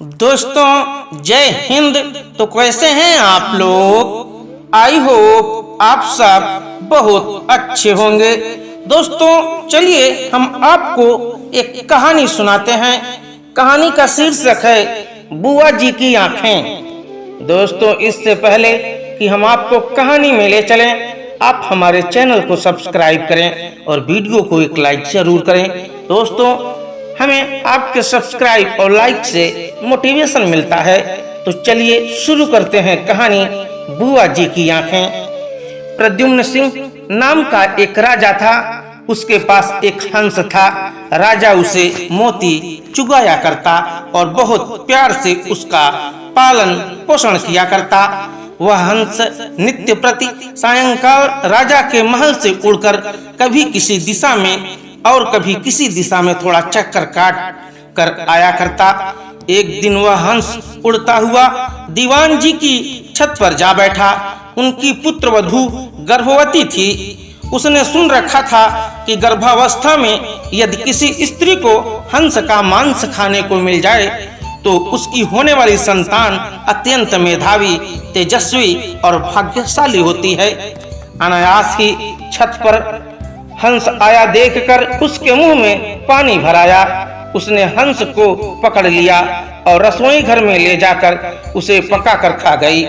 दोस्तों जय हिंद। तो कैसे हैं आप लोग? आई होप आप सब बहुत अच्छे होंगे। दोस्तों चलिए हम आपको एक कहानी सुनाते हैं। कहानी का शीर्षक है बुआ जी की आंखें। दोस्तों इससे पहले कि हम आपको कहानी में ले चलें, आप हमारे चैनल को सब्सक्राइब करें और वीडियो को एक लाइक जरूर करें। दोस्तों हमें आपके सब्सक्राइब और लाइक से मोटिवेशन मिलता है। तो चलिए शुरू करते हैं कहानी बुआ जी की आंखें। प्रद्युम्न सिंह नाम का एक राजा था। उसके पास एक हंस था। राजा उसे मोती चुगाया करता और बहुत प्यार से उसका पालन पोषण किया करता। वह हंस नित्य प्रति सायंकाल राजा के महल से उड़कर कभी किसी दिशा में और कभी किसी दिशा में थोड़ा चक्कर काट कर आया करता। एक दिन वह हंस उड़ता हुआ दीवान जी की छत पर जा बैठा। उनकी पुत्रवधू गर्भवती थी। उसने सुन रखा था कि गर्भावस्था में यदि किसी स्त्री को हंस का मांस खाने को मिल जाए तो उसकी होने वाली संतान अत्यंत मेधावी, तेजस्वी और भाग्यशाली होती है। अनायास ही छत पर हंस आया देखकर उसके मुंह में पानी भराया। उसने हंस को पकड़ लिया और रसोई घर में ले जाकर उसे पकाकर खा गई।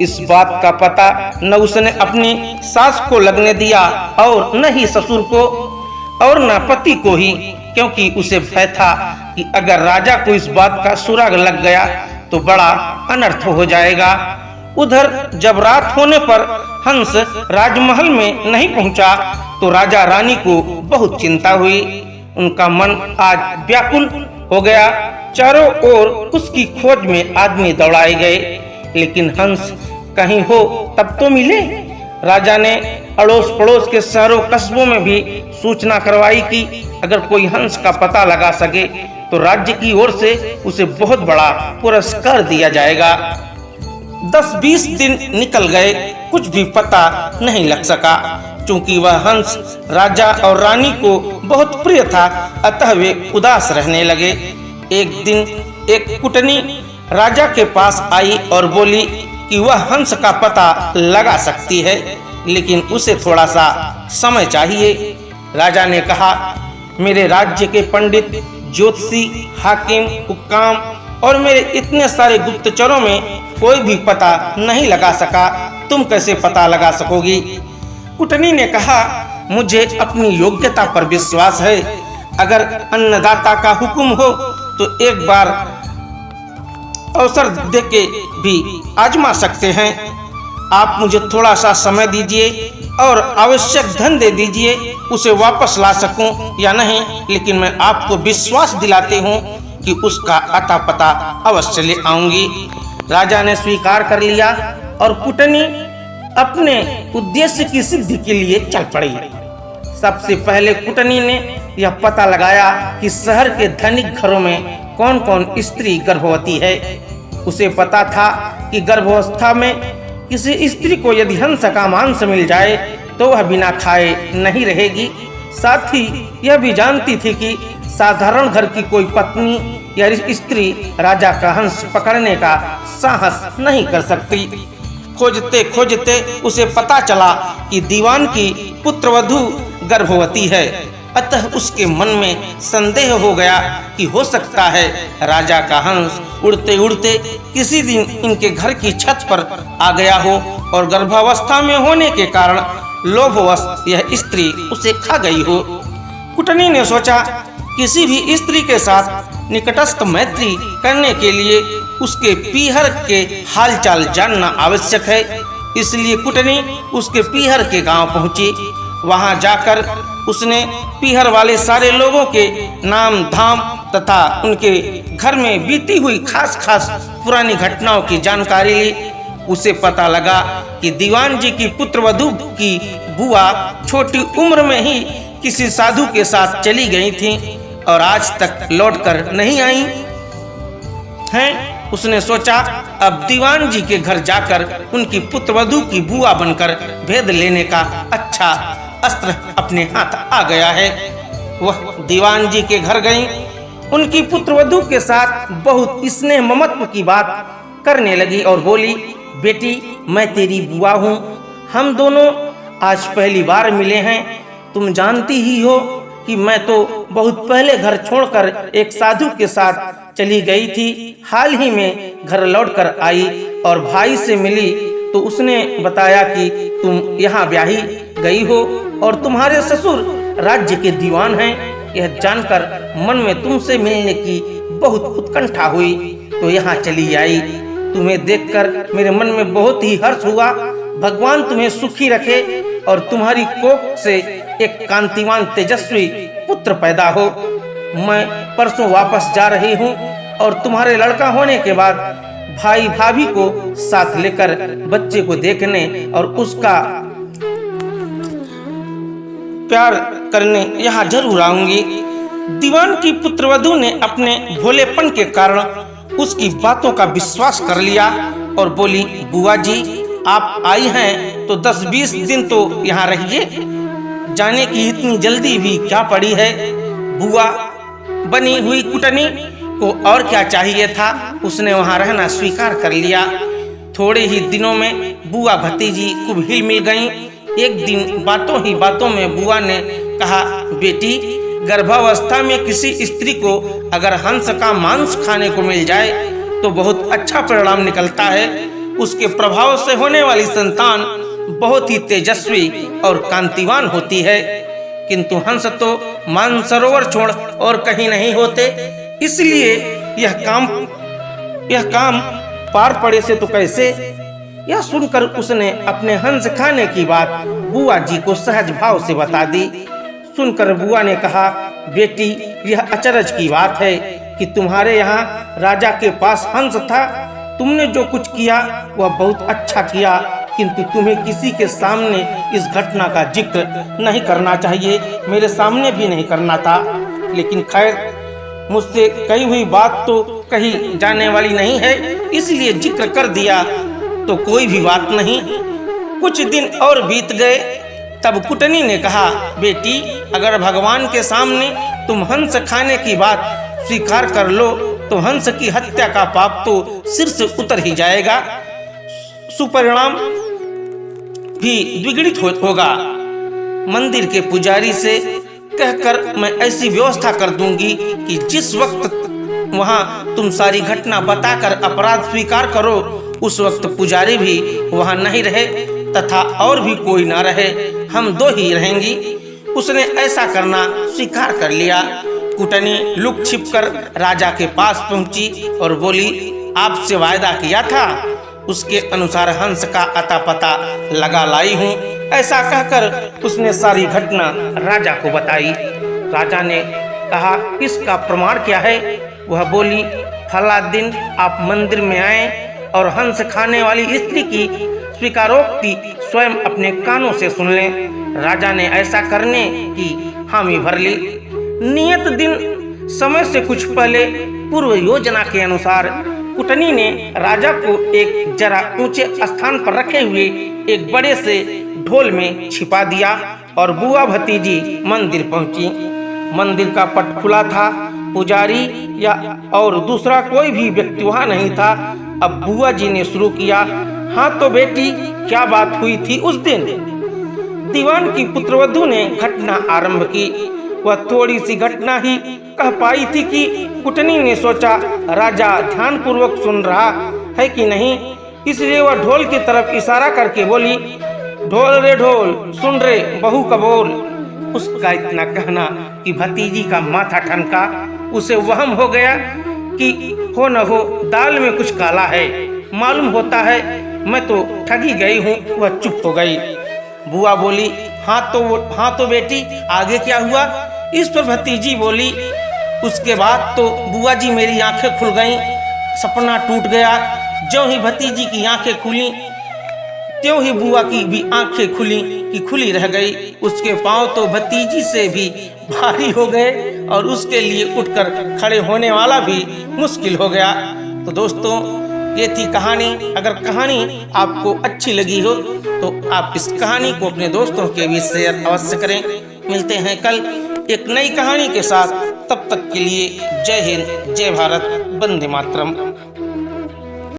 इस बात का पता न उसने अपनी सास को लगने दिया और न ही ससुर को और न पति को ही, क्योंकि उसे भय था कि अगर राजा को इस बात का सुराग लग गया तो बड़ा अनर्थ हो जाएगा। उधर जब रात होने पर हंस राजमहल में नहीं पहुंचा तो राजा रानी को बहुत चिंता हुई। उनका मन आज व्याकुल हो गया। चारों ओर उसकी खोज में आदमी दौड़ाए गए, लेकिन हंस कहीं हो तब तो मिले। राजा ने अड़ोस पड़ोस के शहरों कस्बों में भी सूचना करवाई कि अगर कोई हंस का पता लगा सके तो राज्य की ओर से उसे बहुत बड़ा पुरस्कार दिया जाएगा। 10-20 दिन निकल गए, कुछ भी पता नहीं लग सका। चूंकि वह हंस राजा और रानी को बहुत प्रिय था, अतः वे उदास रहने लगे। एक दिन एक कुटनी राजा के पास आई और बोली कि वह हंस का पता लगा सकती है, लेकिन उसे थोड़ा सा समय चाहिए। राजा ने कहा, मेरे राज्य के पंडित, ज्योतिषी, हाकिम, हुक्काम और मेरे इतने सारे गुप्तचरों में कोई भी पता नहीं लगा सका, तुम कैसे पता लगा सकोगी? कुटनी ने कहा, मुझे अपनी योग्यता पर विश्वास है। अगर अन्नदाता का हुक्म हो तो एक बार अवसर देके भी आजमा सकते हैं। आप मुझे थोड़ा सा समय दीजिए और आवश्यक धन दे दीजिए, उसे वापस ला सकूं या नहीं, लेकिन मैं आपको विश्वास दिलाती हूं कि उसका अता पता अवश्य ले आऊंगी। राजा ने स्वीकार कर लिया और कुटनी अपने उद्देश्य की सिद्धि के लिए चल पड़ी। सबसे पहले कुटनी ने यह पता लगाया कि शहर के धनिक घरों में कौन कौन स्त्री गर्भवती है। उसे पता था कि गर्भावस्था में किसी स्त्री को यदि हंस का मांस मिल जाए तो वह बिना खाए नहीं रहेगी। साथ ही यह भी जानती थी कि साधारण घर की कोई पत्नी या स्त्री राजा का हंस पकड़ने का साहस नहीं कर सकती। खोजते खोजते उसे पता चला कि दीवान की पुत्रवधू गर्भवती है। अतः उसके मन में संदेह हो गया कि हो सकता है राजा का हंस उड़ते उड़ते किसी दिन इनके घर की छत पर आ गया हो और गर्भावस्था में होने के कारण लोभवश यह स्त्री उसे खा गई हो। कुटनी ने सोचा, किसी भी स्त्री के साथ निकटस्थ मैत्री करने के लिए उसके पीहर के हालचाल जानना आवश्यक है। इसलिए कुटनी उसके पीहर के गांव पहुंची। वहां जाकर उसने पीहर वाले सारे लोगों के नाम धाम तथा उनके घर में बीती हुई खास खास पुरानी घटनाओं की जानकारी ली। उसे पता लगा कि दीवान जी की पुत्रवधू की बुआ छोटी उम्र में ही किसी साधु के साथ चली गई थी और आज तक लौटकर नहीं आई हैं। उसने सोचा, अब दीवान जी के घर जाकर उनकी पुत्रवधू की बुआ बनकर भेद लेने का अच्छा अस्त्र अपने हाथ आ गया है। वह दीवान जी के घर गई उनकी पुत्रवधू के साथ बहुत स्नेह ममत्व की बात करने लगी और बोली, बेटी मैं तेरी बुआ हूँ, हम दोनों आज पहली बार मिले हैं। तुम जानती ही हो कि मैं तो बहुत पहले घर छोड़कर एक साधु के साथ चली गई थी। हाल ही में घर लौटकर आई और भाई से मिली तो उसने बताया कि तुम यहाँ ब्याही गई हो और तुम्हारे ससुर राज्य के दीवान हैं। यह जानकर मन में तुमसे मिलने की बहुत उत्कंठा हुई तो यहाँ चली आई। तुम्हें देखकर मेरे मन में बहुत ही हर्ष हुआ। भगवान तुम्हें सुखी रखे और तुम्हारी कोख से एक कांतिवान तेजस्वी पुत्र पैदा हो। मैं परसों वापस जा रही हूँ और तुम्हारे लड़का होने के बाद भाई भाभी को साथ लेकर बच्चे को देखने और उसका प्यार करने यहाँ जरूर आऊंगी। दीवान की पुत्रवधू ने अपने भोलेपन के कारण उसकी बातों का विश्वास कर लिया और बोली, बुआ जी आप आई हैं तो 10-20 दिन तो यहाँ रहिए, जाने की इतनी जल्दी भी क्या पड़ी है। बुआ बनी हुई कुटनी को और क्या चाहिए था, उसने वहाँ रहना स्वीकार कर लिया। थोड़े ही दिनों में बुआ भतीजी खूब हिल मिल गईं। एक दिन बातों ही बातों में बुआ ने कहा, बेटी गर्भावस्था में किसी स्त्री को अगर हंस का मांस खाने को मिल जाए तो बहुत अच्छा परिणाम निकलता है। उसके प्रभाव से होने वाली संतान बहुत ही तेजस्वी और कांतिवान होती है, किंतु हंस तो मानसरोवर छोड़ और कहीं नहीं होते। इसलिए यह काम पार पड़े से तो कैसे। यह सुनकर उसने अपने हंस खाने की बात बुआ जी को सहज भाव से बता दी। सुनकर बुआ ने कहा, बेटी यह अचरज की बात है कि तुम्हारे यहाँ राजा के पास हंस था। तुमने जो कुछ किया वह बहुत अच्छा किया, किंतु तुम्हें किसी के सामने इस घटना का जिक्र नहीं करना चाहिए, मेरे सामने भी नहीं करना था। लेकिन खैर मुझसे कही हुई बात तो कही जाने वाली नहीं है, इसलिए जिक्र कर दिया तो कोई भी बात नहीं। कुछ दिन और बीत गए तब कुटनी ने कहा, बेटी अगर भगवान के सामने तुम हंस खाने की बात स्वीकार कर लो तो हंस की हत्या का पाप तो सिर से उतर ही जाएगा, सुपरिणाम भी द्विगुणित होगा। मंदिर के पुजारी से कहकर मैं ऐसी व्यवस्था कर दूंगी कि जिस वक्त वहां तुम सारी घटना बताकर अपराध स्वीकार करो उस वक्त पुजारी भी वहां नहीं रहे तथा और भी कोई ना रहे, हम दो ही रहेंगी। उसने ऐसा करना स्वीकार कर लिया। कुटनी लुक छिपकर राजा के पास पहुंची और बोली, आपसे वायदा किया था उसके अनुसार हंस का अता पता लगा लाई हूँ। ऐसा कहकर उसने सारी घटना राजा को बताई। राजा ने कहा, इसका प्रमाण क्या है। वह बोली, फला दिन आप मंदिर में आए और हंस खाने वाली स्त्री की स्वीकारोक्ति स्वयं अपने कानों से सुन लें। राजा ने ऐसा करने की हामी भर ली। नियत दिन समय से कुछ पहले पूर्व योजना के अनुसार कुटनी ने राजा को एक जरा ऊंचे स्थान पर रखे हुए एक बड़े से ढोल में छिपा दिया और बुआ भतीजी मंदिर पहुंची। मंदिर का पट खुला था, पुजारी या और दूसरा कोई भी व्यक्ति वहां नहीं था। अब बुआ जी ने शुरू किया, हाँ तो बेटी क्या बात हुई थी उस दिन। दीवान की पुत्रवधू ने घटना आरंभ की। वह थोड़ी सी घटना ही कह पाई थी कि कुटनी ने सोचा राजा ध्यान पूर्वक सुन रहा है कि नहीं, इसलिए वह ढोल की तरफ इशारा करके बोली, ढोल रे ढोल सुन रे बहू का बोल। उसका इतना कहना कि भतीजी का माथा ठनका। उसे वहम हो गया कि हो न हो दाल में कुछ काला है, मालूम होता है मैं तो ठगी गई हूँ। वह चुप हो गई। बुआ बोली, हाँ तो बेटी आगे क्या हुआ। इस पर भतीजी बोली, उसके बाद तो बुआ जी मेरी आंखें खुल गईं, सपना टूट गया। ज्यों ही भतीजी की आंखें खुली त्यों ही बुआ की भी आंखें खुली रह गई। उसके पांव तो भतीजी से भी भारी हो गए और उसके लिए उठकर खड़े होने वाला भी मुश्किल हो गया। तो दोस्तों ये थी कहानी। अगर कहानी आपको अच्छी लगी हो तो आप इस कहानी को अपने दोस्तों के बीच शेयर अवश्य करें। मिलते हैं कल एक नई कहानी के साथ। तब तक के लिए जय हिंद, जय भारत, वंदे मातरम।